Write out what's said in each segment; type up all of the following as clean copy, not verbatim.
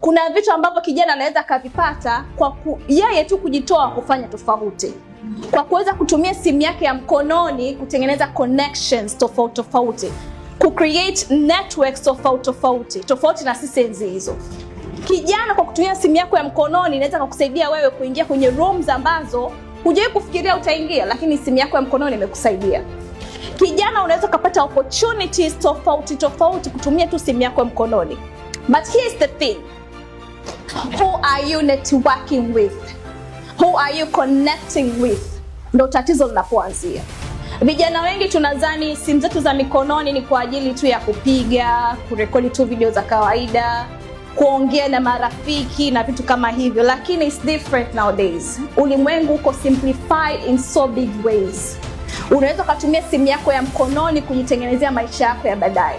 kuna vitu ambavyo kijana anaweza kavipata kwa yeye tu kujitoa kufanya tofauti, kwa kuweza kutumia simu yake ya mkononi kutengeneza connections tofauti tofauti, create networks tofauti na sisi enzi hizo. Kijana, kwa kutumia simu yako ya mkononi inaweza kukusaidia wewe kuingia kwenye rooms ambazo hujawahi kufikiria utaingia, lakini simu yako ya mkononi imekusaidia. Kijana, unaweza kupata opportunities tofauti kutumia tu simu yako ya mkononi. But here's the thing. Who are you networking with? Who are you connecting with? Ndio tatizo linapoanzia. Vijana wengi tunadhani simu zetu za mikononi ni kwa ajili tu ya kupiga, kurekodi tu video za kawaida, kuongea na marafiki na vitu kama hivyo, lakini it's different nowadays. Ulimwengu uko simplified in so big ways. Unaweza kutumia simu yako ya mkononi kujitengenezea maisha yako ya baadaye.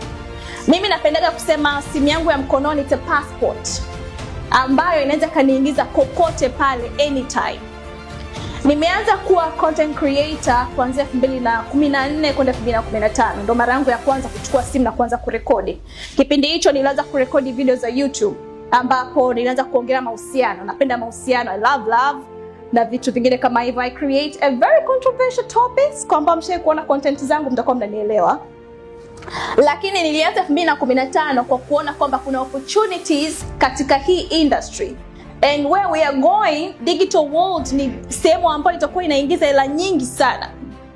Mimi napendaga kusema simu yangu ya mkononi it's a passport ambayo inaweza kaniingiza kokote pale anytime. Nimeanza kuwa content creator kuanzia 2014 kwenda 2015. Ndio mara yangu ya kwanza kuchukua simu na kuanza kurekodi. Kipindi hicho nilianza kurekodi video za YouTube ambapo nilianza kuongea mahusiano. Napenda mahusiano, I love na vitu vingine kama hivyo. I create a very controversial topics, kwamba mshawahi kuona content zangu mtakuwa mnanielewa. Lakini nilianza 2015 kwa kuona kwamba kuna opportunities katika hii industry. And where we are going, digital world ni sehemu ambayo itakuwa inaingiza hela nyingi sana.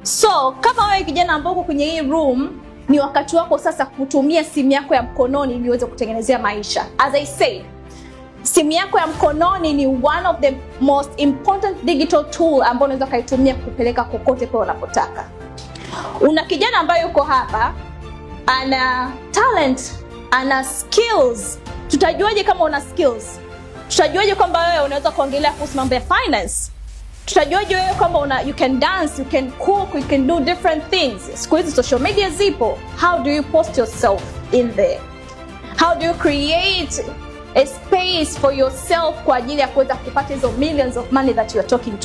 So, kama wewe kijana ambao uko kwenye hii room, ni wakati wako sasa kutumia simu yako ya mkononi ili uweze kutengenezea maisha. As I said, simu yako ya mkononi ni one of the most important digital tool ambayo unaweza kaitumia kupeleka kokote pale unapotaka. Una kijana ambaye yuko hapa, ana talent, ana skills. Tutajuaje kama una skills? Tutajuaje kwamba wewe unaweza kuongelea kuhusu mambo ya finance? Tutajuaje wewe kwamba you can dance, you can cook, you can do different things? Siku hizi social media zipo. How do you post yourself in there? How do you create a space for yourself kwa ajili ya kuweza kupata hizo millions of money that you are talking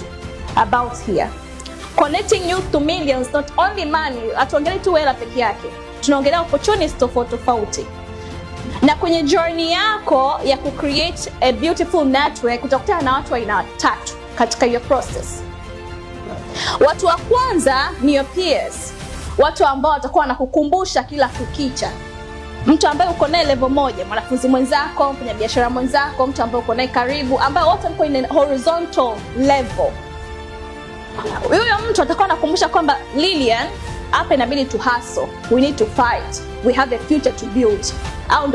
about here? Connecting youth to millions, not only money. Hatuongelei tu hela peke yake. Tunaongelea opportunities tofauti. Na kwenye journey yako ya create a beautiful network, utakutana na watu aina tatu katika your process. Watu wa kwanza ni your peers. Watu ambao watakuwa wanakukumbusha kila kukicha. Mtu ambaye uko naye level moja, mwanafunzi mwenzako, mfanyabiashara mwenzako, mtu ambaye uko naye karibu, ambao wote mko in a horizontal level. Huyo mtu atakuwa anakukumbusha kwamba Lilian, hapa inabidi to hustle. We need to fight. We have a future to build. Au